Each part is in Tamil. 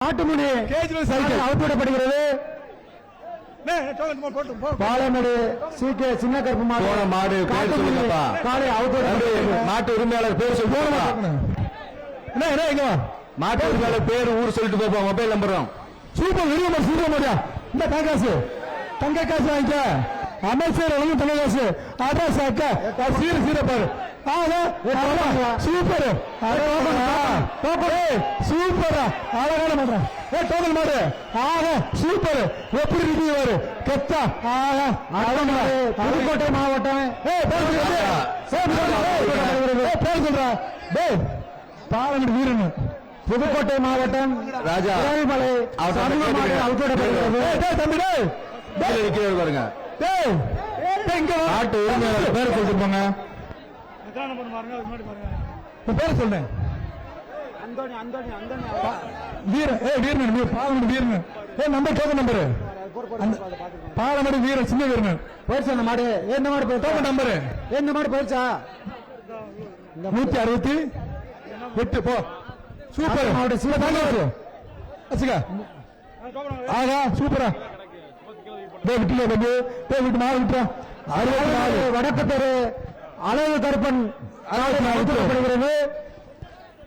நாட்டுமணி அவுத்துவிடப்படுகிறது. பாலமேடு CK சின்ன கருப்பு மாடு காலை மாட்டு உரிமையாளர் பேர் சொல்லுங்க. மாட்டு உரிமையாளர் பேர் ஊர் சொல்லிட்டு போப்போம். மொபைல் நம்பரும் சூப்பர் விரும்ப சூப்பர். இந்த தங்காசு தங்க காசு வாங்கிக்க. அமைச்சர் தங்க காசு அட்ரஸ் சீரப்பாரு சூப்பர் சூப்பரா அழகான மாட்டேன். டோக்கன் மாடு சூப்பர். எப்படி இருக்கு கெத்தா புதுக்கோட்டை மாவட்டம் சொல்ற பாலமேடு வீரன் புதுக்கோட்டை மாவட்டம் ராஜா மலை பாருங்க. நாட்டு உரிமையாளர் பேர் சொல்லிட்டு போங்க. பேர் சொல்றேன் வீரன் பாலமேடு வீரன் நம்பர் டோக்கன் நம்பரு பாலமேடு வீரன் சின்ன வீரன் போயிடுச்சு. அந்த மாடு எந்த மாடு டோக்கன் நம்பரு எந்த மாடு போயிடுச்சா 168 போ. சூப்பர் ஆகா சூப்பரா விட்டு வந்து விட்டு மாடு விட்டுறா. 64 வடக்கு தெரு அழகு கருப்பன் அவுத்துவிடப்படுகிறது.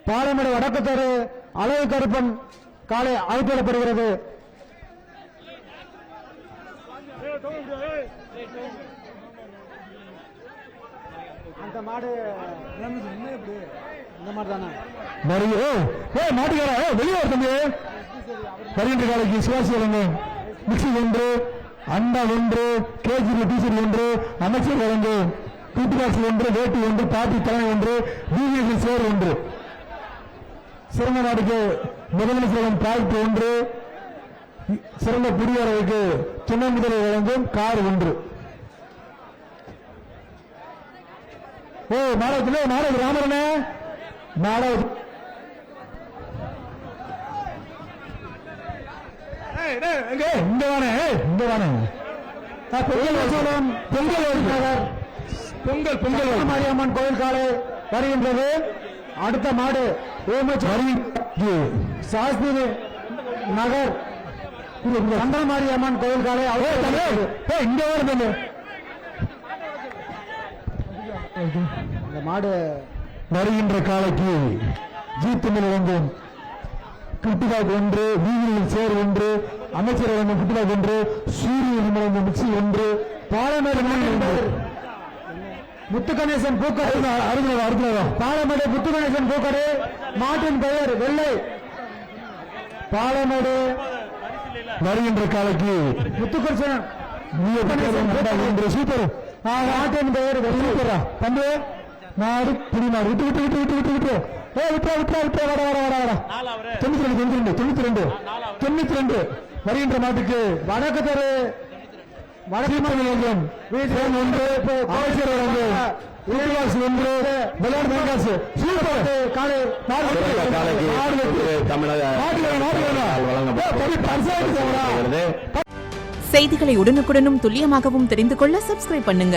பாலமேடு வடக்கு தெரு அழகு கருப்பன் காலை அவுத்துவிடப்படுகிறது. அந்த மாடு மாட்டுக்கார வெளியே தம்பி வருகின்ற காலைக்கு சிவாசி வழங்கும் மிக்சி 1 அண்டா 1 கேஜி டீசல் 1 அமைச்சர் வழங்கும் கூட்டுவாசி 1 வேட்டி 1 பாட்டி தலைமை 1 பிஜேபி சேர் 1 சிறந்த நாடுக்கு முதலமைச்சர் டிராக்டர் 1 சிறந்த குடியரசுக்கு துணை முதல்வர் வழங்கும் கார் 1. நாடக ராமரனே நாடக பொங்கல் மாரியம்மன் கோயில் காலை வருகின்றது. அடுத்த மாடு சாஸ்திரி நகர் கந்தல் மாரியம்மன் கோயில் காலை இங்க வருது. இந்த மாடு வருகின்ற காலைக்கு ஜீத்துமில் வழங்கும் கிருத்திகாக் 1 வீதியில் சேர் 1 அமைச்சர் வழங்கும் கிருத்திகாக் 1 சூரியன் வழங்கும் மிக்சி 1 பாலமேடு முத்துகணேசன் பூக்கடை பாலமேடு முத்துகணேசன் பூக்கடை மாட்டின் பெயர் வெள்ளை. பாலமேடு வருகின்ற காலைக்கு முத்துகணேசன் சூப்பர் மாட்டின் பெயர் வெள்ளை. தம்பி நாடு புடிமாடு விட்டு விட்டு விட்டு விட்டு விட்டு விட்டு வட 92 வருகின்ற மாட்டுக்கு வடக்கு தெரு வடக்கு மாநிலம் 1 அமைச்சர் வழங்கும் 1 சூப்பர் காலை செய்திகளை உடனுக்குடனும் துல்லியமாகவும் தெரிந்து கொள்ள சப்ஸ்கிரைப் பண்ணுங்க.